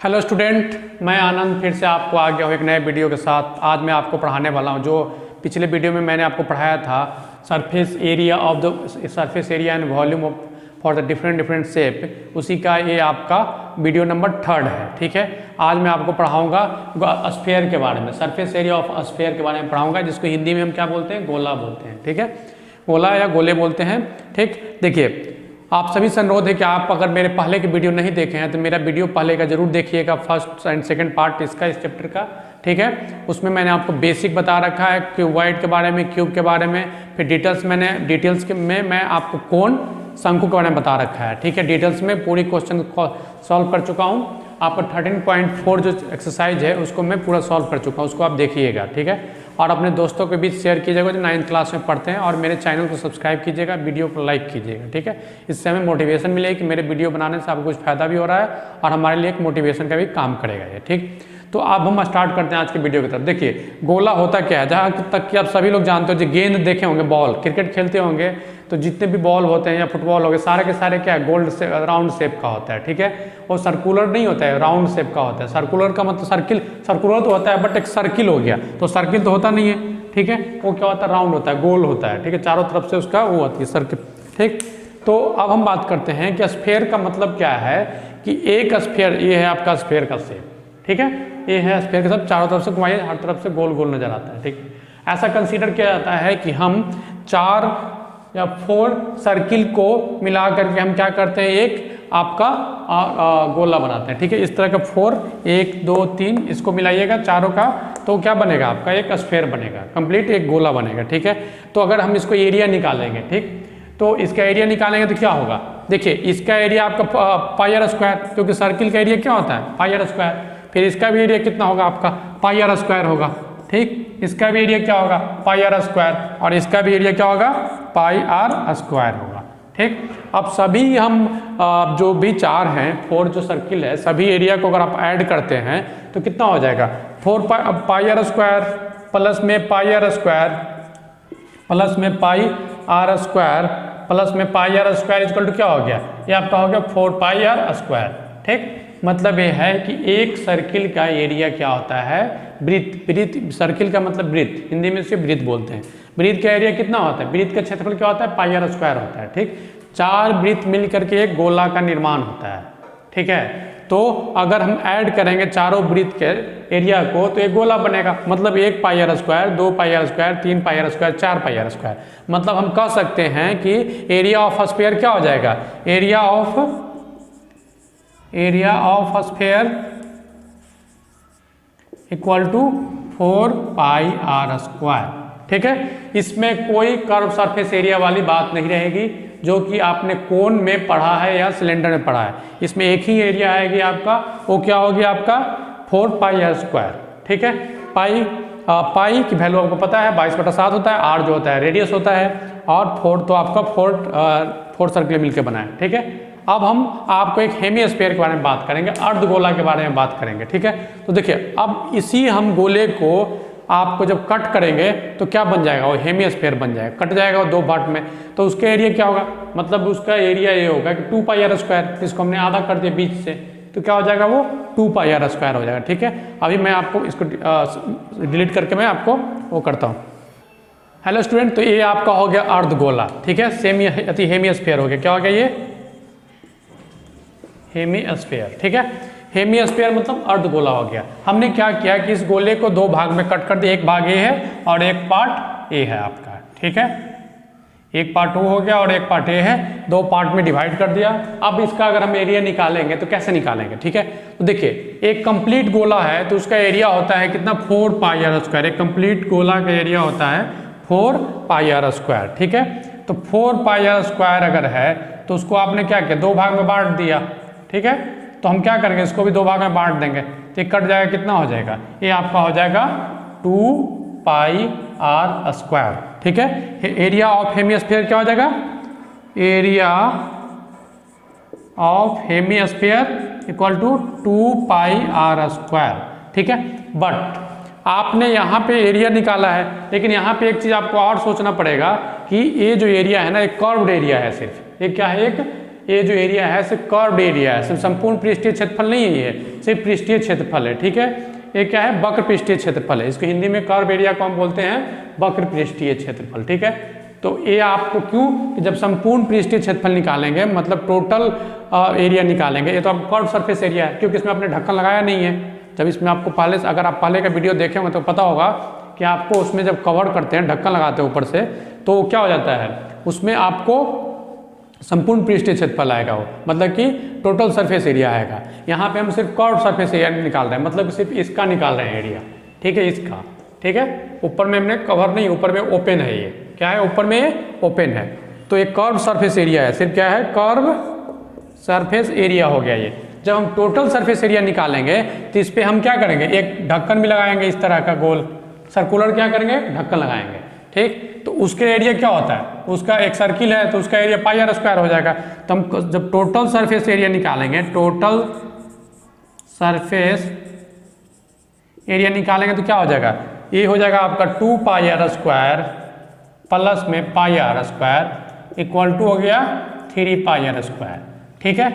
Hello student, मैं आनंद फिर से आपको आ गया हूँ एक नए वीडियो के साथ। आज मैं आपको पढ़ाने वाला हूँ जो पिछले वीडियो में मैंने आपको पढ़ाया था, surface area of the surface area and volume of for the different shape. उसी का ये आपका वीडियो नंबर 3 है। ठीक है, आज मैं आपको पढ़ाऊँगा स्फीयर के बारे में, सरफेस एरिया ऑफ स्फीयर के बारे में पढ़ाऊँगा, जिसको हिंदी में हम क्या बोलते हैं, गोला बोलते हैं। ठीक है, गोला या गोले बोलते हैं। ठीक, देखिए आप सभी से अनुरोध है कि आप अगर मेरे पहले के वीडियो नहीं देखे हैं तो मेरा वीडियो पहले का जरूर देखिएगा, फर्स्ट एंड सेकंड पार्ट इसका, इस चैप्टर का। ठीक है, उसमें मैंने आपको बेसिक बता रखा है, क्यूबॉइड के बारे में, क्यूब के बारे में, फिर डिटेल्स में मैं आपको कोण, शंकु के बारे में बता रखा है। ठीक है, डिटेल्स में पूरी क्वेश्चन सॉल्व कर चुका हूँ। आपका 13.4 जो एक्सरसाइज है उसको मैं पूरा सॉल्व कर चुका हूँ, उसको आप देखिएगा। ठीक है, और अपने दोस्तों के बीच शेयर कीजिएगा जो 9th क्लास में पढ़ते हैं, और मेरे चैनल को सब्सक्राइब कीजिएगा, वीडियो को लाइक कीजिएगा। ठीक है, इससे हमें मोटिवेशन मिलेगी कि मेरे वीडियो बनाने से आपको कुछ फायदा भी हो रहा है और हमारे लिए एक मोटिवेशन का भी काम करेगा ये। ठीक, तो अब हम स्टार्ट करते हैं आज के वीडियो की तरफ। देखिए गोला होता क्या है, जहाँ तक कि आप सभी लोग जानते हो, जो गेंद देखे होंगे, बॉल, क्रिकेट खेलते होंगे तो जितने भी बॉल होते हैं या फुटबॉल हो गए, सारे के सारे क्या है, गोल्ड से राउंड शेप का होता है। ठीक है, वो सर्कुलर नहीं होता है, राउंड शेप का होता है। सर्कुलर का मतलब सर्कुलर तो होता है बट एक सर्किल हो गया, तो सर्किल तो होता नहीं है। ठीक है, वो क्या होता है, राउंड होता है, गोल होता है। ठीक है, चारों तरफ से उसका वो होती है सर्किल। ठीक, तो अब हम बात करते हैं कि स्फीयर का मतलब क्या है, कि एक स्फीयर, ये है आपका स्फीयर का शेप। ठीक है, ये है स्फीयर का शेप, चारों तरफ से घुमाइए, हर तरफ से गोल गोल नजर आता है। ठीक, ऐसा कंसीडर किया जाता है कि हम 4 या 4 सर्किल को मिला करके हम क्या करते हैं, एक आपका गोला बनाते हैं। ठीक है, इस तरह का 4, 1 2 3 इसको मिलाइएगा चारों का, तो क्या बनेगा, आपका एक स्फीयर बनेगा, कंप्लीट एक गोला बनेगा। ठीक है, तो अगर हम इसको एरिया निकालेंगे, ठीक, तो इसका एरिया निकालेंगे तो क्या होगा, देखिए इसका एरिया आपका पाई आर स्क्वायर, क्योंकि सर्किल का एरिया क्या होता है, पाई आर स्क्वायर। फिर इसका भी एरिया कितना होगा, आपका पाई आर स्क्वायर होगा। ठीक, इसका भी एरिया क्या होगा, पाई आर स्क्वायर, और इसका भी एरिया क्या होगा, पाई आर स्क्वायर होगा। ठीक, अब सभी हम जो भी 4 हैं, 4 जो सर्किल है, सभी एरिया को अगर आप ऐड करते हैं तो कितना हो जाएगा, 4 पाई आर स्क्वायर प्लस में पाई आर स्क्वायर प्लस में पाई आर स्क्वायर प्लस में पाई आर स्क्वायर इक्वल टू क्या हो गया, ये आपका हो गया 4 पाई आर स्क्वायर। ठीक, मतलब ये है कि एक सर्किल का एरिया क्या होता है, ब्रीथ, सर्किल का मतलब ब्रीथ, हिंदी में इसे ब्रीथ बोलते हैं। ब्रीथ का एरिया कितना होता है, ब्रीथ का क्षेत्रफल क्या होता है, पाई आर स्क्वायर होता है। ठीक, 4 ब्रीथ मिल करके एक गोला का निर्माण होता है। ठीक है, तो अगर हम ऐड करेंगे चारों ब्रीथ के एरिया को तो एक गोला बनेगा, मतलब 1 pi R square, 2 pi R square, 3 pi R square, 4 pi R square. मतलब हम कह सकते हैं कि एरिया ऑफ स्फीयर क्या हो जाएगा, area of sphere equal to 4 pi R square. ठीक है, इसमें कोई कर्व सरफेस एरिया वाली बात नहीं रहेगी, जो कि आपने कोन में पढ़ा है या सिलेंडर में पढ़ा है। इसमें एक ही एरिया आएगी आपका, वो क्या होगी, आपका 4 पाई आर स्क्वायर। ठीक है, पाई की वैल्यू आपको पता है 22/7 होता है, आर जो होता है रेडियस होता है, और 4 तो आपका 4 सर्किल मिलकर बना है। ठीक है, अब हम आपको एक हेमीस्फीयर के बारे में बात करेंगे, अर्धगोला के बारे में बात करेंगे। ठीक है, तो देखिए अब इसी हम गोले को आपको जब कट करेंगे तो क्या बन जाएगा, वो हेमीस्फीयर बन जाएगा, कट जाएगा वो 2 पार्ट में, तो उसका एरिया क्या होगा, मतलब उसका एरिया ये होगा कि 2 पाई आर स्क्वायर, इसको हमने आधा कर दिया बीच से, तो क्या हो जाएगा, वो 2 पाई आर स्क्वायर हो जाएगा। ठीक है, अभी मैं आपको इसको डिलीट करके मैं आपको वो करता हूँ। हेलो स्टूडेंट, तो ये आपका हो गया अर्धगोला। ठीक है, हेमीस्फीयर हो गया, क्या हो गया, ये हेमीस्फीयर। ठीक है, हेमीस्फीयर मतलब अर्धगोला हो गया। हमने क्या किया कि इस गोले को 2 भाग में कट कर दिया, एक भाग ए है और एक पार्ट ए है आपका। ठीक है, एक पार्ट ओ हो गया और एक पार्ट ए है, 2 पार्ट में डिवाइड कर दिया। अब इसका अगर हम एरिया निकालेंगे तो कैसे निकालेंगे, ठीक है, तो देखिए एक कंप्लीट गोला है तो उसका एरिया होता है कितना, 4 पाई आर स्क्वायर। एक कंप्लीट गोला का एरिया होता है 4 पाई आर स्क्वायर। ठीक है, तो 4 पाई आर स्क्वायर अगर है तो उसको आपने क्या किया, 2 भाग में बांट दिया। ठीक है, तो हम क्या करेंगे, इसको भी 2 भाग में बांट देंगे, तो कट जाएगा, कितना हो जाएगा, ये आपका हो जाएगा 2 पाई आर स्क्वायर। ठीक है, एरिया ऑफ हेमीस्फीयर क्या हो जाएगा, area of hemisphere equal to 2 pi R square. ठीक है, बट आपने यहाँ पे एरिया निकाला है, लेकिन यहाँ पे एक चीज आपको और सोचना पड़ेगा कि ये जो एरिया है ना, एक कर्व्ड एरिया है, सिर्फ ये क्या है, एक ये जो एरिया है सिर्फ कर्व्ड एरिया है, सिर्फ संपूर्ण पृष्ठीय क्षेत्रफल नहीं है, ये सिर्फ पृष्ठीय क्षेत्रफल है। ठीक है, ये क्या है, वक्र पृष्ठीय क्षेत्रफल है। इसको हिंदी में कर्व एरिया को हम बोलते हैं वक्र पृष्ठीय क्षेत्रफल। ठीक है, तो ये आपको क्यों कि जब संपूर्ण पृष्ठीय क्षेत्रफल निकालेंगे मतलब टोटल एरिया निकालेंगे, ये तो अब कर्व सरफेस एरिया है क्योंकि इसमें आपने ढक्कन लगाया नहीं है। जब इसमें आपको पहले, अगर आप पहले का वीडियो देखे होंगे तो पता होगा कि आपको उसमें जब कवर करते हैं, ढक्कन लगाते हैं ऊपर से, तो क्या हो जाता है, उसमें आपको संपूर्ण पृष्ठीय क्षेत्रफल आएगा, वो मतलब कि टोटल सरफेस एरिया आएगा। यहाँ पे हम सिर्फ कर्व सरफेस एरिया निकाल रहे हैं, मतलब सिर्फ इसका निकाल रहे हैं एरिया। ठीक है, इसका। ठीक है, ऊपर में हमने कवर नहीं, ऊपर में ओपन है। ये क्या है, ऊपर में ओपन है, तो एक कर्व सरफेस एरिया है, सिर्फ क्या है, कर्व सरफेस एरिया हो गया ये। जब हम टोटल सरफेस एरिया निकालेंगे तो इस पर हम क्या करेंगे, एक ढक्कन भी लगाएंगे इस तरह का गोल सर्कुलर, क्या करेंगे, ढक्कन लगाएंगे। ठीक, तो उसके एरिया क्या होता है, उसका एक सर्किल है तो उसका एरिया पाई आर स्क्वायर हो जाएगा। तो हम जब टोटल सरफेस एरिया निकालेंगे, टोटल सरफेस एरिया निकालेंगे तो क्या हो जाएगा, ये हो जाएगा आपका 2 पाई आर स्क्वायर प्लस में पाई आर स्क्वायर इक्वल टू हो गया 3 पाई आर स्क्वायर। ठीक है,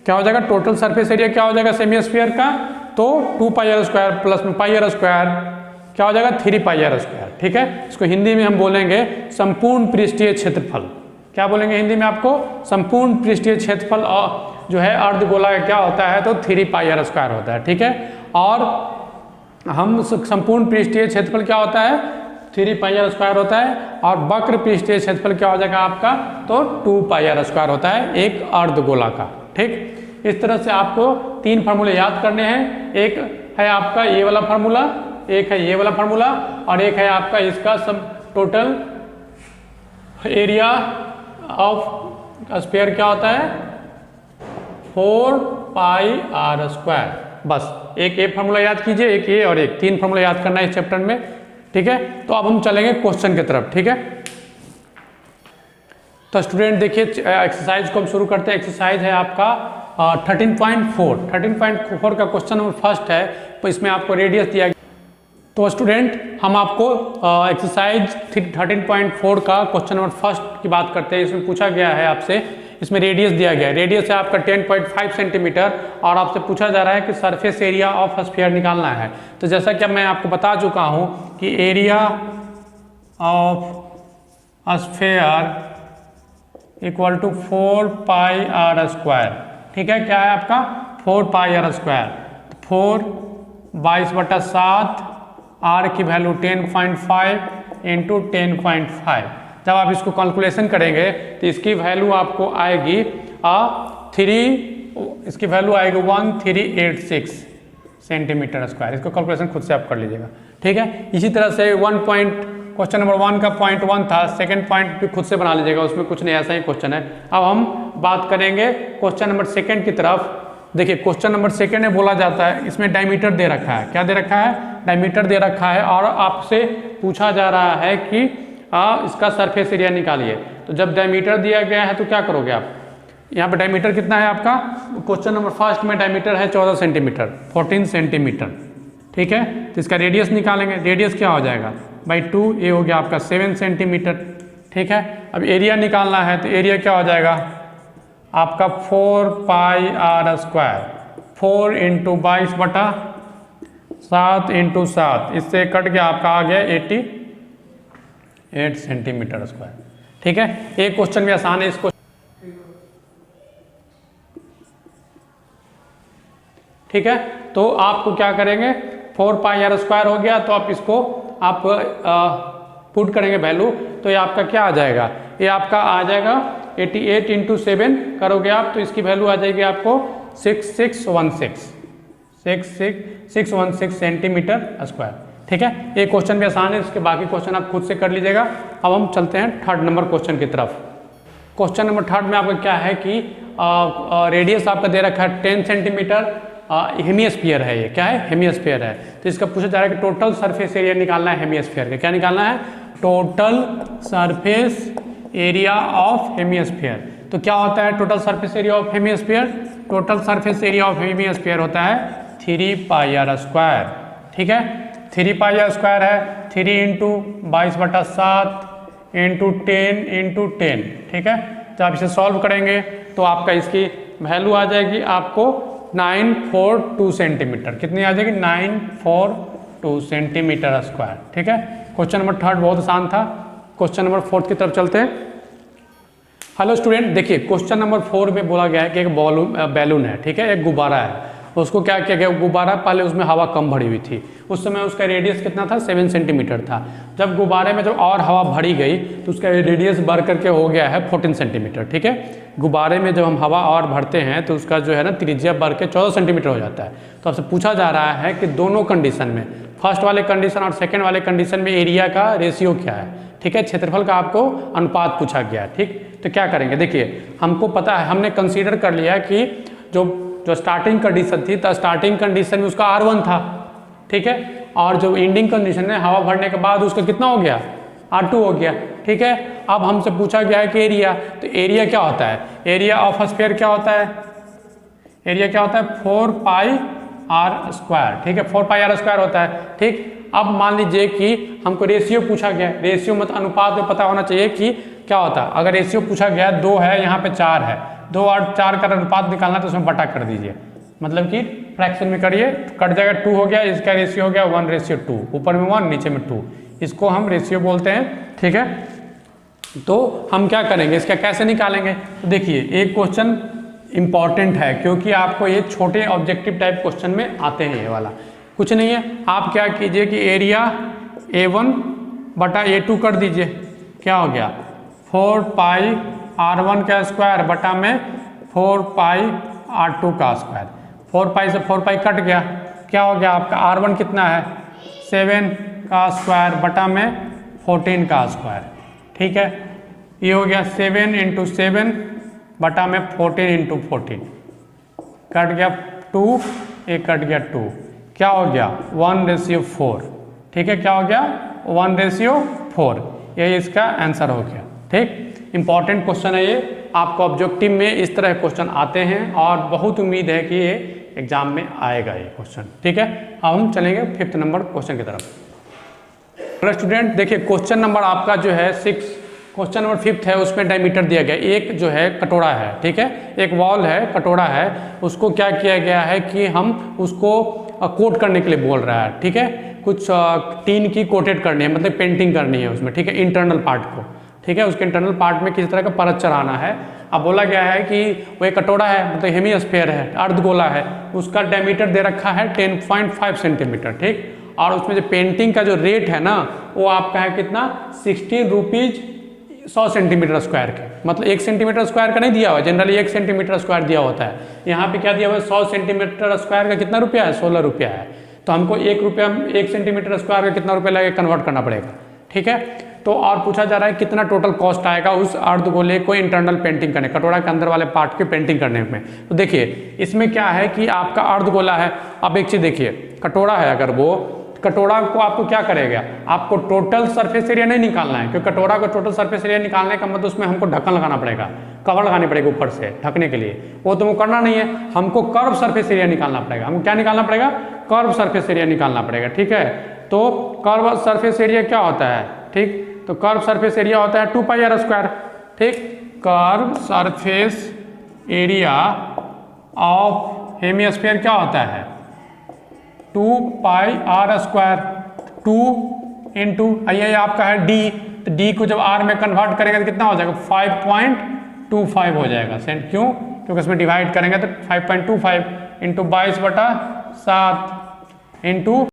क्या हो जाएगा, टोटल सरफेस एरिया क्या हो जाएगा सेमी स्फीयर का, तो 2 पाई आर स्क्वायर प्लस में पाई आर स्क्वायर क्या हो जाएगा, 3 पाई आर स्क्वायर। ठीक है, इसको हिंदी में हम बोलेंगे संपूर्ण पृष्ठीय क्षेत्रफल। क्या बोलेंगे हिंदी में आपको, संपूर्ण पृष्ठीय क्षेत्रफल जो है अर्धगोला क्या होता है, तो 3 पाई आर स्क्वायर होता है। ठीक है, और हम संपूर्ण पृष्ठीय क्षेत्रफल क्या होता है, 3 पाई आर स्क्वायर होता है, और वक्र पृष्ठीय क्षेत्रफल क्या हो जाएगा आपका, तो 2 पाई आर स्क्वायर होता है एक अर्धगोला का। ठीक, इस तरह से आपको 3 फार्मूले याद करने हैं। एक है आपका ये वाला फार्मूला, एक है ये वाला फार्मूला, और एक है आपका इसका सब टोटल एरिया ऑफ स्फीयर क्या होता है, 4 पाई आर स्क्वायर। बस एक ये फार्मूला याद कीजिए, एक ये और एक, 3 फार्मूला याद करना है इस चैप्टर में। ठीक है, तो अब हम चलेंगे क्वेश्चन की तरफ। ठीक है, तो स्टूडेंट देखिए एक्सरसाइज को हम शुरू करते हैं। एक्सरसाइज है आपका 13.4 का क्वेश्चन नंबर फर्स्ट है, तो इसमें आपको रेडियस दिया गया। तो स्टूडेंट हम आपको एक्सरसाइज 13.4 का क्वेश्चन नंबर फर्स्ट की बात करते हैं। इसमें पूछा गया है आपसे, इसमें रेडियस दिया गया है, रेडियस है आपका 10.5 सेंटीमीटर, और आपसे पूछा जा रहा है कि सरफेस एरिया ऑफ स्फीयर निकालना है। तो जैसा कि मैं आपको बता चुका हूँ कि area of sphere equal to 4 pi R square. ठीक है, क्या है आपका 4 पाई आर स्क्वायर, 4 22/7, आर की वैल्यू 10.5 इंटू 10.5। जब आप इसको कैलकुलेशन करेंगे तो इसकी वैल्यू आपको आएगी इसकी वैल्यू आएगी 1386 सेंटीमीटर स्क्वायर। इसको कैलकुलेशन खुद से आप कर लीजिएगा। ठीक है, इसी तरह से क्वेश्चन नंबर 1 का पॉइंट 1 था, सेकंड पॉइंट भी खुद से बना लीजिएगा, उसमें कुछ नहीं, ऐसा ही क्वेश्चन है। अब हम बात करेंगे क्वेश्चन नंबर 2 की तरफ। देखिए क्वेश्चन नंबर 2 में बोला जाता है, इसमें डायमीटर दे रखा है, क्या दे रखा है, डायमीटर दे रखा है, और आपसे पूछा जा रहा है कि इसका सरफेस एरिया निकालिए। तो जब डायमीटर दिया गया है तो क्या करोगे आप, यहाँ पे डायमीटर कितना है आपका, क्वेश्चन नंबर फर्स्ट में डायमीटर है 14 सेंटीमीटर, 14 सेंटीमीटर। ठीक है, तो इसका रेडियस निकालेंगे, रेडियस क्या हो जाएगा बाई 2, ये हो गया आपका 7 सेंटीमीटर। ठीक है, अब एरिया निकालना है तो एरिया क्या हो जाएगा आपका 4 pi R square, 4 into 22/7 into 7, इससे कट के आपका आ गया 88 सेंटीमीटर स्क्वायर। ठीक है, एक क्वेश्चन भी आसान है इसको। ठीक है, तो आपको क्या करेंगे, 4 पाई आर स्क्वायर हो गया, तो आप इसको आप पुट करेंगे वैल्यू, तो ये आपका क्या आ जाएगा, ये आपका आ जाएगा 88 इंटू 7 करोगे आप, तो इसकी वैल्यू आ जाएगी आपको 6616 सेंटीमीटर स्क्वायर। ठीक है, ये क्वेश्चन भी आसान है, इसके बाकी क्वेश्चन आप खुद से कर लीजिएगा। अब हम चलते हैं 3rd नंबर क्वेश्चन की तरफ। क्वेश्चन नंबर 3rd में आपका क्या है कि रेडियस आपका दे रखा है 10 सेंटीमीटर, हेमिस्फीयर है, ये क्या है, हेमिस्फीयर है। तो इसका पूछा जा रहा है कि टोटल सरफेस एरिया निकालना है हेमिस्फीयर का। क्या निकालना है, total surface area of hemisphere. तो क्या होता है total surface area of hemisphere, total surface area of hemisphere होता है 3 पाई आर स्क्वायर। ठीक है, 3 पाई आर स्क्वायर है, 3 इंटू 22/7 इंटू 10 इंटू 10। ठीक है, तो आप इसे सॉल्व करेंगे तो आपका इसकी वैल्यू आ जाएगी आपको 942 सेंटीमीटर। कितनी आ जाएगी? 942 सेंटीमीटर स्क्वायर। ठीक है, क्वेश्चन नंबर 3 बहुत आसान था। क्वेश्चन नंबर 4 की तरफ चलते हैं। हेलो स्टूडेंट, देखिए क्वेश्चन नंबर 4 में बोला गया है कि एक बैलून है, ठीक है, एक गुब्बारा है। उसको क्या किया गया? गुब्बारा, पहले उसमें हवा कम भरी हुई थी, उस समय उसका रेडियस कितना था? 7 सेंटीमीटर था। जब गुब्बारे में जब और हवा भरी गई तो उसका रेडियस बढ़ करके हो गया है 14 सेंटीमीटर। ठीक है, गुब्बारे में जब हम हवा और भरते हैं तो उसका जो है ना त्रिज्या बढ़ के 14 सेंटीमीटर हो जाता है। तो आपसे पूछा जा रहा है कि दोनों कंडीशन में, फर्स्ट वाले कंडीशन और सेकेंड वाले कंडीशन में एरिया का रेशियो क्या है। ठीक है, क्षेत्रफल का आपको अनुपात पूछा गया है। ठीक, तो क्या करेंगे? देखिए हमको पता है, हमने कंसीडर कर लिया कि जो स्टार्टिंग कंडीशन थी तो स्टार्टिंग कंडीशन में उसका R1 था। ठीक है, और जो एंडिंग कंडीशन है हवा भरने के बाद उसका कितना हो गया? R2 हो गया। ठीक है, अब हमसे पूछा गया है कि एरिया, तो एरिया क्या होता है? एरिया ऑफ स्फीयर क्या होता है? एरिया क्या होता है? 4 पाई आर स्क्वायर। ठीक है, 4 पाई आर स्क्वायर होता है। ठीक, अब मान लीजिए कि हमको रेशियो पूछा गया। रेशियो मतलब अनुपात में पता होना चाहिए कि क्या होता है। अगर रेशियो पूछा गया 2 है, यहाँ पे 4 है, 2 और 4 का अनुपात निकालना तो उसमें बटा कर दीजिए, मतलब कि फ्रैक्शन में करिए, कट जाएगा, 2 हो गया, इसका रेशियो हो गया 1:2, ऊपर में 1 नीचे में 2, इसको हम रेशियो बोलते हैं। ठीक है, तो हम क्या करेंगे, इसका कैसे निकालेंगे? तो देखिए एक क्वेश्चन इंपॉर्टेंट है क्योंकि आपको ये छोटे ऑब्जेक्टिव टाइप क्वेश्चन में आते हैं। ये वाला कुछ नहीं है, आप क्या कीजिए कि एरिया A1 बटा A2 कर दीजिए। क्या हो गया? 4 पाई R1 का स्क्वायर बटा में 4 पाई R2 का स्क्वायर। 4 पाई से 4 पाई कट गया, क्या हो गया आपका? R1 कितना है? 7 का स्क्वायर बटा में 14 का स्क्वायर। ठीक है, ये हो गया 7 × 7 बटा में 14 × 14, कट गया 2, एक कट गया 2, क्या हो गया? 1:4। ठीक है, क्या हो गया? 1:4। ये इसका आंसर हो गया। ठीक, इंपॉर्टेंट क्वेश्चन है ये, आपको ऑब्जेक्टिव में इस तरह क्वेश्चन आते हैं और बहुत उम्मीद है कि ये एग्जाम में आएगा ये क्वेश्चन। ठीक है, अब हम चलेंगे 5th नंबर क्वेश्चन की तरफ। स्टूडेंट देखिए क्वेश्चन नंबर आपका जो है 6, क्वेश्चन नंबर 5th है, उसमें डायमीटर दिया गया। एक जो है कटोरा है, ठीक है, एक वॉल है, कटोरा है, उसको क्या किया गया है कि हम उसको कोट करने के लिए बोल रहा है। ठीक है, कुछ टीन की कोटेड करनी है, मतलब पेंटिंग करनी है उसमें। ठीक है, इंटरनल पार्ट को, ठीक है, उसके इंटरनल पार्ट में किसी तरह का परत चढ़ाना है। अब बोला गया है कि वो एक कटोरा है, मतलब हेमीस्फीयर है, अर्धगोला है, उसका डायमीटर दे रखा है 10.5 सेंटीमीटर। ठीक, और उसमें जो पेंटिंग का जो रेट है ना वो आपका है कितना? 16 रुपीज़ 100 सेंटीमीटर स्क्वायर के, मतलब 1 सेंटीमीटर स्क्वायर का नहीं दिया हुआ, जनरली 1 सेंटीमीटर स्क्वायर दिया होता है। यहाँ पे क्या दिया हुआ है? 100 सेंटीमीटर स्क्वायर का कितना रुपया है? 16 रुपया है। तो हमको 1 सेंटीमीटर स्क्वायर का कितना रुपया लगेगा कन्वर्ट करना पड़ेगा। ठीक है, तो और पूछा जा रहा है कितना टोटल कॉस्ट आएगा उस अर्धगोले को इंटरनल पेंटिंग करने, कटोरा के अंदर वाले पार्ट की पेंटिंग करने में। तो देखिए इसमें क्या है कि आपका अर्धगोला है। अब एक चीज़ देखिए, कटोरा है, अगर वो कटोरा को आपको क्या करेगा? आपको टोटल सरफेस एरिया नहीं निकालना है, क्योंकि कटोरा को टोटल सरफेस एरिया निकालने का मतलब उसमें हमको ढक्कन लगाना पड़ेगा, कवर लगानी पड़ेगी ऊपर से ढकने के लिए। वो तो करना नहीं है, हमको कर्व सरफेस एरिया निकालना पड़ेगा। हमको क्या निकालना पड़ेगा? कर्व सरफेस एरिया निकालना पड़ेगा। ठीक है, तो कर्व सरफेस एरिया क्या होता है? ठीक, तो कर्व सरफेस एरिया होता है 2 पाई आर स्क्वायर। ठीक, curve surface area of hemisphere क्या होता है? 2 पाई आर स्क्वायर। 2 इंटू ये आपका है डी, तो डी को जब आर में कन्वर्ट करेंगे तो कितना हो जाएगा? 5.25 हो जाएगा सेंट। क्यों? क्योंकि इसमें डिवाइड करेंगे तो 5.25 इंटू 22/7 इंटू,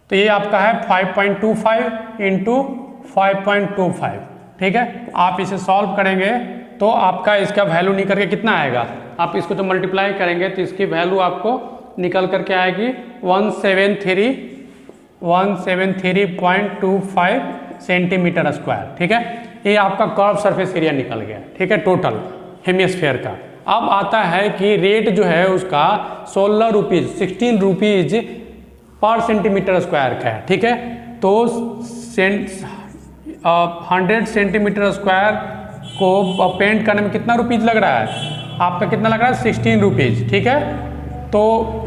तो ये आपका है 5.25 इंटू 5.25। ठीक है, आप इसे सॉल्व करेंगे तो आपका इसका वैल्यू निकल के कितना आएगा? आप इसको तो मल्टीप्लाई करेंगे तो इसकी वैल्यू आपको निकल करके आएगी 173.25 सेंटीमीटर स्क्वायर। ठीक है, ये आपका कर्व सरफेस एरिया निकल गया। ठीक है, टोटल हेमिस्फीयर का। अब आता है कि रेट जो है उसका 16 रुपीज़ पर सेंटीमीटर स्क्वायर का है। ठीक है, तो 100 सेंटीमीटर स्क्वायर को पेंट करने में कितना रुपीज़ लग रहा है? आपका कितना लग रहा है? 16 रुपीज़। ठीक है, तो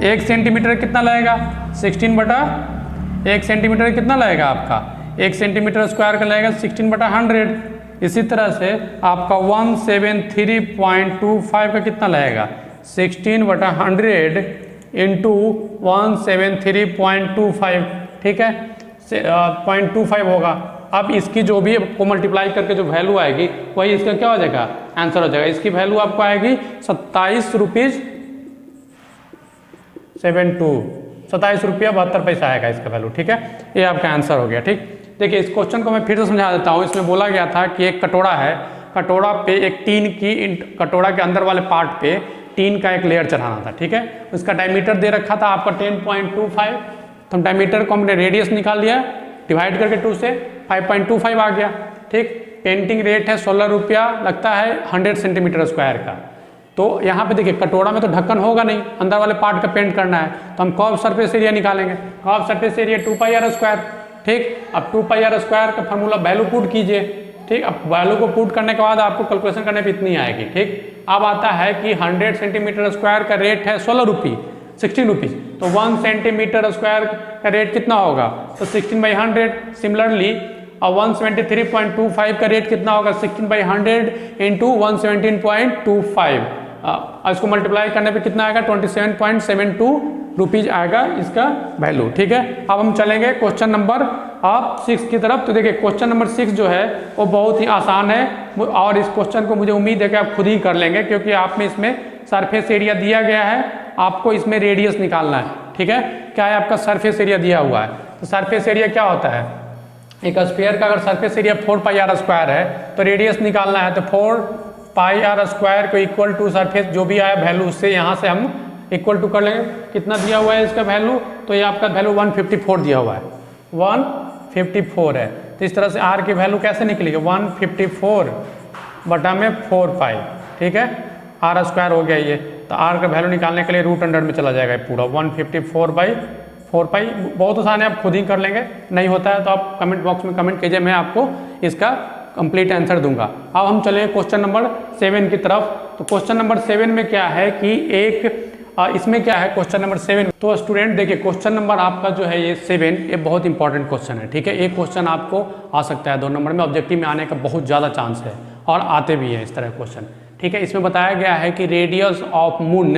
1 सेंटीमीटर कितना लगेगा? 16/1 सेंटीमीटर कितना लगेगा आपका? 1 सेंटीमीटर स्क्वायर का लगेगा 16/100, इसी तरह से आपका 173.25 का कितना लगेगा, 16/100 इंटू 173.25, ठीक है, 0.25 होगा। अब इसकी जो भी को मल्टीप्लाई करके जो वैल्यू आएगी वही इसका क्या हो जाएगा, आंसर हो जाएगा। इसकी वैल्यू आपको आएगी 27 रुपीज़ 27 रुपया 72 पैसा आएगा इसका वैल्यू, ठीक है। ये आपका आंसर हो गया, ठीक। देखिए इस क्वेश्चन को मैं फिर से समझा देता हूँ। इसमें बोला गया था कि एक कटोरा है, कटोरा पे एक टीन की, कटोरा के अंदर वाले पार्ट पे टीन का एक लेयर चढ़ाना था, ठीक है। उसका डायमीटर दे रखा था आपका 10.25, तो डायमीटर को हमने रेडियस निकाल लिया, डिवाइड करके 2 से 5.25 आ गया, ठीक। पेंटिंग रेट है 16 रुपया लगता है 100 सेंटीमीटर स्क्वायर का। तो यहाँ पे देखिए कटोरा में तो ढक्कन होगा नहीं, अंदर वाले पार्ट का पेंट करना है, तो हम कर्व सरफेस एरिया निकालेंगे। कर्व सरफेस एरिया 2πr², ठीक। अब 2πr² का फार्मूला वैल्यू पुट कीजिए, ठीक। अब वैल्यू को पुट करने के बाद आपको कैलकुलेशन करने पे इतनी आएगी, ठीक। अब आता है कि 100 सेंटीमीटर स्क्वायर का रेट है 16 रुपये, 16 रुपीज़, तो 1 सेंटीमीटर स्क्वायर का रेट कितना होगा, तो 16/100। सिमिलरली और 173.25 का रेट कितना होगा, 16/100 इंटू 117.25, इसको मल्टीप्लाई करने पे कितना आएगा, 27.72 रुपीज़ आएगा इसका वैल्यू, ठीक है। अब हम चलेंगे क्वेश्चन नंबर 6 की तरफ। तो देखिए क्वेश्चन नंबर 6 जो है वो बहुत ही आसान है, और इस क्वेश्चन को मुझे उम्मीद है कि आप खुद ही कर लेंगे, क्योंकि आप में इसमें सरफेस एरिया दिया गया है, आपको इसमें रेडियस निकालना है, ठीक है। क्या है, आपका सरफेस एरिया दिया हुआ है। तो सरफेस एरिया क्या होता है, एक स्फीयर का अगर सरफेस एरिया 4πr² है तो रेडियस निकालना है, तो 4πr² को इक्वल टू सरफेस जो भी आया वैल्यू, उससे यहाँ से हम इक्वल टू कर लेंगे। कितना दिया हुआ है इसका वैल्यू, तो ये आपका वैल्यू 154 दिया हुआ है, 154 है। तो इस तरह से r की वैल्यू कैसे निकलेगी, 154/4π, ठीक है, r² हो गया ये। तो r का वैल्यू निकालने के लिए √100 में चला जाएगा पूरा, 154/4π। बहुत आसान है, आप खुद ही कर लेंगे, नहीं होता है तो आप कमेंट बॉक्स में कमेंट कीजिए, मैं आपको इसका कंप्लीट आंसर दूंगा। अब हम चलेंगे क्वेश्चन नंबर 7 की तरफ। तो क्वेश्चन नंबर 7 में क्या है कि इसमें क्या है क्वेश्चन नंबर 7। तो स्टूडेंट देखिए क्वेश्चन नंबर आपका जो है ये 7, ये बहुत इंपॉर्टेंट क्वेश्चन है, ठीक है। एक क्वेश्चन आपको आ सकता है 2 नंबर में, ऑब्जेक्टिव में आने का बहुत ज़्यादा चांस है, और आते भी हैं इस तरह क्वेश्चन, ठीक है। इसमें बताया गया है कि रेडियस ऑफ मून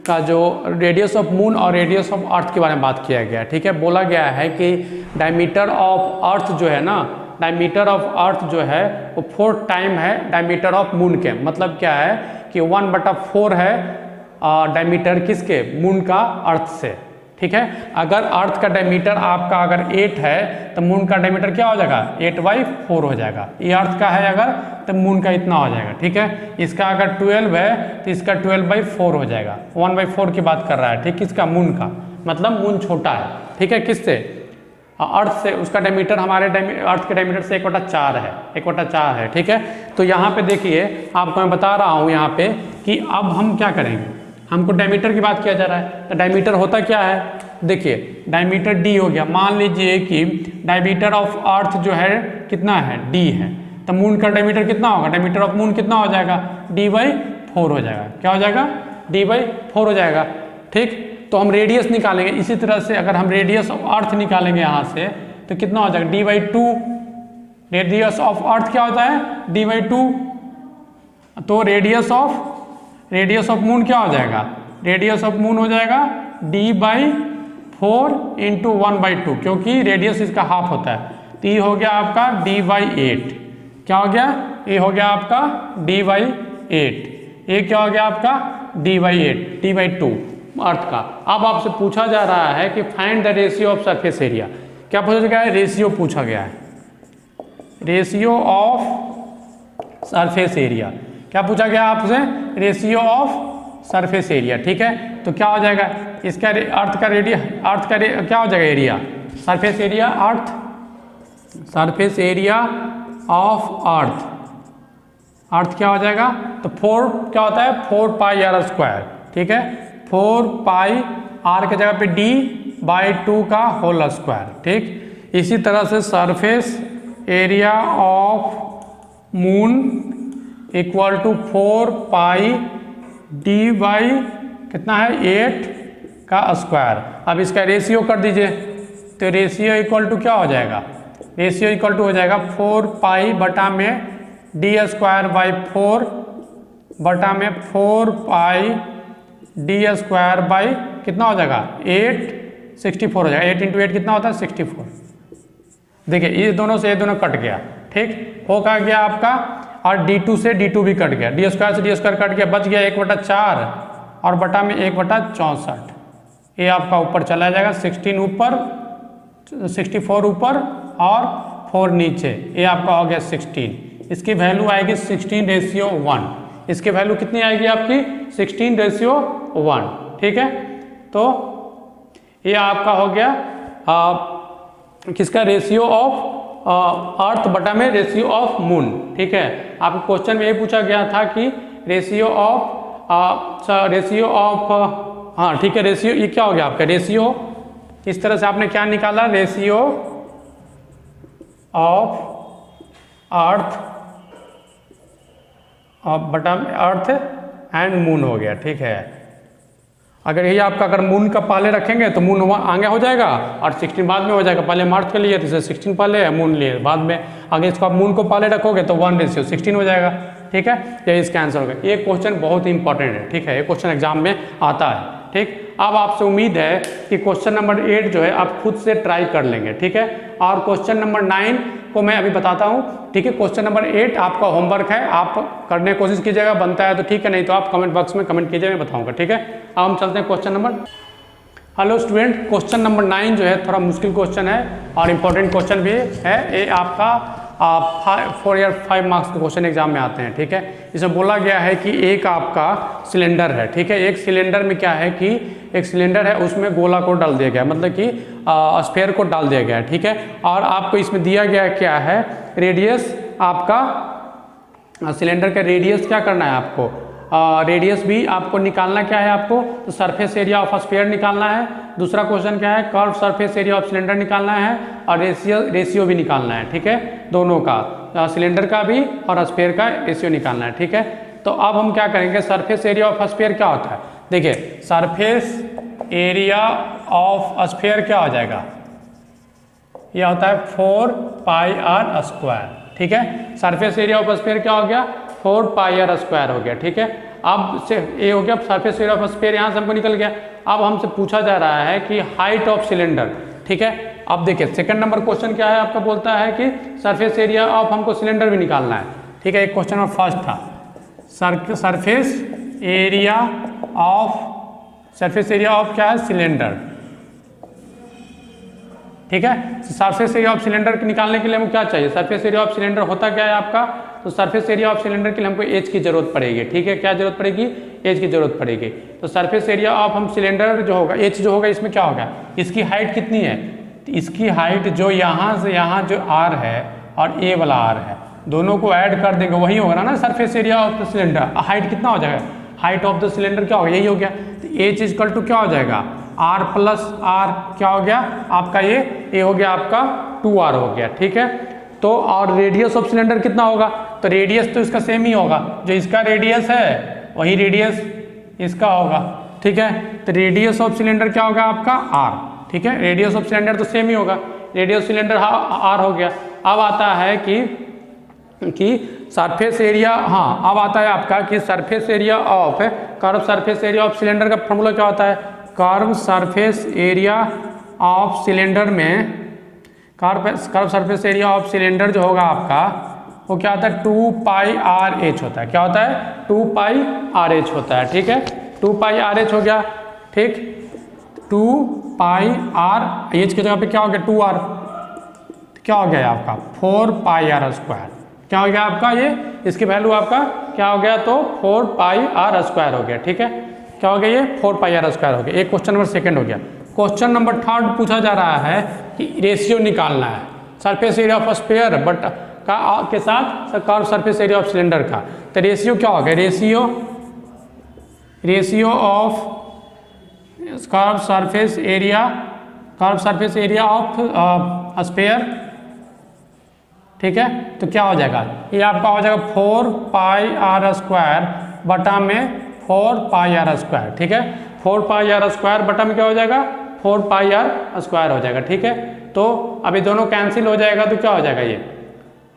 का जो रेडियस ऑफ मून और रेडियस ऑफ अर्थ के बारे में बात किया गया है, ठीक है। बोला गया है कि डायमीटर ऑफ अर्थ जो है ना, डायमीटर ऑफ अर्थ जो है वो 4 टाइम है डायमीटर ऑफ मून के। मतलब क्या है कि 1/4 है डायमीटर किसके, मून का अर्थ से, ठीक है। अगर अर्थ का डायमीटर आपका अगर 8 है तो मून का डायमीटर क्या हो जाएगा, 8/4 हो जाएगा। ये अर्थ का है अगर, तो मून का इतना हो जाएगा, ठीक है। इसका अगर 12 है तो इसका 12/4 हो जाएगा, 1/4 की बात कर रहा है, ठीक। इसका मून का मतलब मून छोटा है, ठीक है, किससे, अर्थ से। उसका डायमीटर हमारे अर्थ के डायमीटर से 1/4 है, 1/4 है, ठीक है। तो यहाँ पे देखिए आपको मैं बता रहा हूँ यहाँ पे कि अब हम क्या करेंगे, हमको डायमीटर की बात किया जा रहा है। तो डायमीटर होता क्या है, देखिए डायमीटर d हो गया। मान लीजिए कि डायमीटर ऑफ अर्थ जो है कितना है, d है, तो मून का डायमीटर कितना होगा, डायमीटर ऑफ मून कितना हो जाएगा, d/4 हो जाएगा। क्या हो जाएगा, d/4 हो जाएगा, ठीक। तो हम रेडियस निकालेंगे इसी तरह से। अगर हम रेडियस ऑफ अर्थ निकालेंगे यहाँ से तो कितना हो जाएगा, d/2। रेडियस ऑफ अर्थ क्या होता है, d/2। तो रेडियस ऑफ मून क्या हो जाएगा, रेडियस ऑफ मून हो जाएगा d/4 इंटू 1/2, क्योंकि रेडियस इसका हाफ होता है। तो ये हो गया आपका d/8। क्या हो गया, ये हो गया आपका d/8। ये क्या हो गया आपका d/8, d/2 अर्थ का। अब आपसे पूछा जा रहा है कि find the ratio of surface area. क्या पूछा गया है, रेशियो पूछा गया है, रेशियो ऑफ सरफेस एरिया। क्या पूछा गया आपसे, रेशियो ऑफ सरफेस एरिया, ठीक है। तो क्या हो जाएगा इसका, अर्थ का क्या हो जाएगा, area, surface area earth, surface area of earth क्या हो जाएगा, तो 4 क्या होता है, 4πr², ठीक है। 4πr के जगह पे d/2 का होल स्क्वायर, ठीक। इसी तरह से surface area of moon equal to 4πd/ कितना है, 8 का स्क्वायर। अब इसका रेशियो कर दीजिए, तो रेशियो इक्वल टू क्या हो जाएगा, रेशियो इक्वल टू हो जाएगा 4π/में डी स्क्वायर बाई 4 बटा में 4 पाई डी स्क्वायर बाई कितना हो जाएगा 8 64 हो जाएगा। 8 इंटू 8 कितना होता है 64। देखिए इस दोनों से ये दोनों कट गया, ठीक हो का गया आपका, और D2 से D2 भी कट गया, डी स्क्वायर से डी स्क्वायर कट गया, बच गया 1/4 और बटा में 1/64। ये आपका ऊपर चला जाएगा, 16 ऊपर 64 ऊपर और 4 नीचे, ये आपका हो गया 16। इसकी वैल्यू आएगी 16:1। इसकी वैल्यू कितनी आएगी आपकी 16:1, ठीक है। तो ये आपका हो गया किसका रेशियो ऑफ अर्थ बटा में रेशियो ऑफ मून, ठीक है। आपको क्वेश्चन में ये पूछा गया था कि रेशियो ऑफ हाँ ठीक है, रेशियो ये क्या हो गया आपका रेशियो, इस तरह से आपने क्या निकाला रेशियो ऑफ अर्थ बटा अर्थ एंड मून हो गया, ठीक है। अगर यही आपका अगर मून का पहले रखेंगे तो मून आगे हो जाएगा और 16 बाद में हो जाएगा। पहले अर्थ के लिए तो इसे 16 पहले है, मून लिए बाद में। अगर इसको आप मून को पहले रखोगे तो 1:16 हो जाएगा, ठीक है। ये इसका आंसर होगा। ये क्वेश्चन बहुत ही इंपॉर्टेंट है, ठीक है। ये क्वेश्चन एग्जाम में आता है, ठीक। अब आपसे उम्मीद है कि क्वेश्चन नंबर 8 जो है आप खुद से ट्राई कर लेंगे, ठीक है। और क्वेश्चन नंबर 9 को मैं अभी बताता हूँ, ठीक है। क्वेश्चन नंबर 8 आपका होमवर्क है, आप करने की कोशिश कीजिएगा, बनता है तो ठीक है, नहीं तो आप कमेंट बॉक्स में कमेंट कीजिए, मैं बताऊँगा, ठीक है। अब हम चलते हैं question number. Hello student, question number 9 जो है थोड़ा मुश्किल क्वेश्चन है और इम्पोर्टेंट क्वेश्चन भी है। ये आपका 4 या 5 मार्क्स के क्वेश्चन एग्जाम में आते हैं, ठीक है। इसमें बोला गया है कि एक आपका सिलेंडर है, ठीक है। एक सिलेंडर में क्या है कि एक सिलेंडर है, उसमें गोला को डाल दिया गया, मतलब कि स्फीयर को डाल दिया गया है, ठीक है। और आपको इसमें दिया गया क्या है रेडियस, आपका सिलेंडर का रेडियस क्या करना है आपको, रेडियस भी आपको निकालना क्या है आपको, तो सरफेस एरिया ऑफ स्फीयर निकालना है। दूसरा क्वेश्चन क्या है, curve surface area of cylinder निकालना है और रेशियो भी निकालना है, ठीक है। दोनों का, सिलेंडर का भी और स्फीयर का रेशियो निकालना है, ठीक है। तो अब हम क्या करेंगे, सरफेस एरिया ऑफ स्फीयर क्या होता है, देखिए सरफेस एरिया ऑफ स्फीयर क्या हो जाएगा, यह होता है 4πr², ठीक है। सरफेस एरिया ऑफ स्फीयर क्या हो गया 4πr² हो गया, ठीक है। अब से ये हो गया सरफेस एरिया ऑफ स्फीयर, यहाँ से हमको निकल गया। अब हमसे पूछा जा रहा है कि हाइट ऑफ सिलेंडर, ठीक है। अब देखिए सेकंड नंबर क्वेश्चन क्या है आपका, बोलता है कि सरफेस एरिया ऑफ हमको सिलेंडर भी निकालना है, ठीक है। एक क्वेश्चन नंबर फर्स्ट था सरफेस एरिया ऑफ क्या है सिलेंडर, ठीक है। सरफेस एरिया ऑफ सिलेंडर निकालने के लिए हमको क्या चाहिए, सरफेस एरिया ऑफ सिलेंडर होता क्या है आपका, तो सरफेस एरिया ऑफ सिलेंडर के लिए हमको एच की जरूरत पड़ेगी, ठीक है। क्या जरूरत पड़ेगी, एच की जरूरत पड़ेगी। तो सरफेस एरिया ऑफ हम सिलेंडर जो होगा एच जो होगा, इसमें क्या होगा, इसकी हाइट कितनी है, तो इसकी हाइट जो यहाँ से यहाँ जो आर है और ए वाला आर है, दोनों को ऐड कर देंगे वही होगा ना surface area of the cylinder. Height कितना हो जाएगा, हाइट ऑफ द सिलेंडर क्या होगा, यही हो गया। तो एच इजकल टू क्या हो जाएगा, आर प्लस आर क्या हो गया आपका, ये हो गया आपका 2r हो गया, ठीक है। तो और रेडियस ऑफ सिलेंडर कितना होगा, तो रेडियस तो इसका सेम ही होगा, जो इसका रेडियस है वही रेडियस इसका होगा, ठीक है। तो रेडियस ऑफ सिलेंडर क्या होगा आपका r, ठीक है। रेडियस ऑफ सिलेंडर तो सेम ही होगा, रेडियस सिलेंडर r हो गया। अब आता है कि सरफेस एरिया, हाँ अब आता है आपका कि surface area of curve surface area of cylinder का फॉर्मूला क्या होता है, curve surface area of cylinder में curve surface area of cylinder जो होगा आपका वो क्या होता है 2πr(h) होता है, क्या होता है 2πr(h) होता है, ठीक है। 2πr(h) हो गया, ठीक। 2πr(h) की जगह पे क्या हो गया 2r, क्या हो गया आपका 4πr², क्या हो गया आपका ये, इसकी वैल्यू आपका क्या हो गया, तो 4πr² हो गया, ठीक है। क्या हो गया ये 4πr² हो गया। एक क्वेश्चन नंबर सेकंड हो गया। क्वेश्चन नंबर थर्ड पूछा जा रहा है कि रेशियो निकालना है surface area of sphere but के साथ curve surface area of cylinder का। तो रेशियो क्या हो गया, ratio of curve surface area of sphere, ठीक है। तो क्या हो जाएगा, ये आपका हो जाएगा 4πr² बटा में 4πr², ठीक है। 4πr² बटा में क्या हो जाएगा 4πr² हो जाएगा, ठीक है। तो अभी दोनों कैंसिल हो जाएगा तो क्या हो जाएगा ये,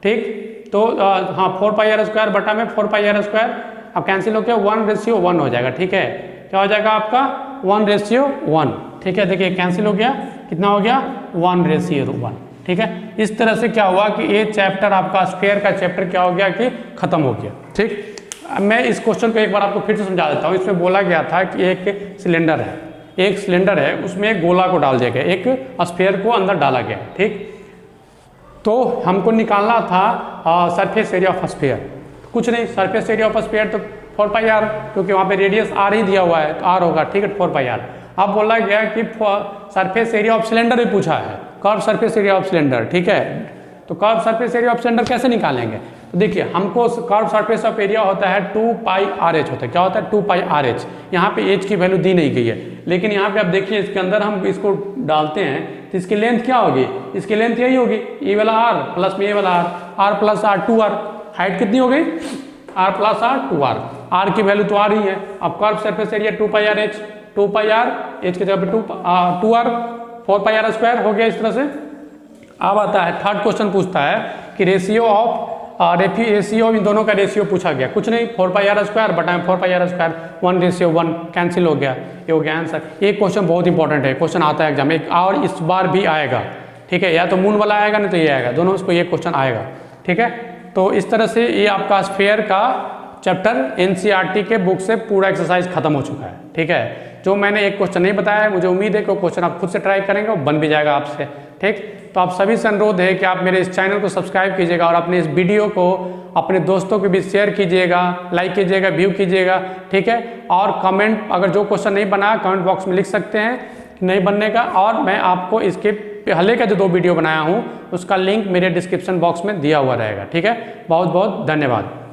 ठीक। तो हाँ 4πr² बटा में 4πr², अब कैंसिल हो गया, 1:1 हो जाएगा। ठीक है, क्या हो जाएगा आपका 1:1। ठीक है, देखिए कैंसिल हो गया, कितना हो गया 1:1। ठीक है, इस तरह से क्या हुआ कि ये चैप्टर आपका स्फीयर का चैप्टर क्या हो गया कि खत्म हो गया। ठीक, मैं इस क्वेश्चन को एक बार आपको फिर से समझा देता हूँ। इसमें बोला गया था कि एक सिलेंडर है, उसमें एक गोला को डाल दिया गया, एक स्फीयर को अंदर डाला गया। ठीक, तो हमको निकालना था सरफेस एरिया ऑफ स्फीयर। कुछ नहीं, सरफेस एरिया ऑफ स्फीयर तो 4πr, क्योंकि वहाँ पे रेडियस r ही दिया हुआ है तो r होगा। ठीक है, 4πr। अब बोला गया कि सरफेस एरिया ऑफ सिलेंडर भी पूछा है, curve surface area of cylinder. ठीक है, तो curve surface area of cylinder कैसे निकालेंगे? तो देखिए, हमको कर्व सरफेस ऑफ एरिया होता है 2πrh होता है। क्या होता है 2πrh। यहाँ पे h की वैल्यू दी नहीं गई है, लेकिन यहाँ पे आप देखिए इसके अंदर हम इसको डालते हैं तो इसकी लेंथ क्या होगी? इसकी लेंथ यही होगी, ये वाला r प्लस में ये वाला r plus r 2r। Height कितनी हो गई? r plus r 2r। r की वैल्यू तो r ही है। अब curve surface area 2πrh, 2πr h की जगह पे 2r 4πr² हो गया इस तरह से। अब आता है थर्ड क्वेश्चन, पूछता है कि रेशियो इन दोनों का रेशियो पूछा गया। कुछ नहीं, 4πr² बटा 4πr², 1:1 कैंसिल हो गया, ये हो गया आंसर। ये क्वेश्चन बहुत इंपॉर्टेंट है, क्वेश्चन आता है एग्जाम में और इस बार भी आएगा। ठीक है, या तो मून वाला आएगा नहीं तो ये आएगा, दोनों उसको ये क्वेश्चन आएगा। ठीक है, तो इस तरह से ये आपका स्फीयर का चैप्टर NCERT के बुक से पूरा एक्सरसाइज खत्म हो चुका है। ठीक है, जो मैंने एक क्वेश्चन नहीं बताया है, मुझे उम्मीद है कि वो क्वेश्चन आप खुद से ट्राई करेंगे और बन भी जाएगा आपसे। ठीक, तो आप सभी से अनुरोध है कि आप मेरे इस चैनल को सब्सक्राइब कीजिएगा और अपने इस वीडियो को अपने दोस्तों के बीच शेयर कीजिएगा, लाइक कीजिएगा, व्यू कीजिएगा। ठीक है, और कमेंट, अगर जो क्वेश्चन नहीं बना कमेंट बॉक्स में लिख सकते हैं नहीं बनने का, और मैं आपको इसके पहले का जो 2 वीडियो बनाया हूँ उसका लिंक मेरे डिस्क्रिप्शन बॉक्स में दिया हुआ रहेगा। ठीक है, बहुत बहुत धन्यवाद।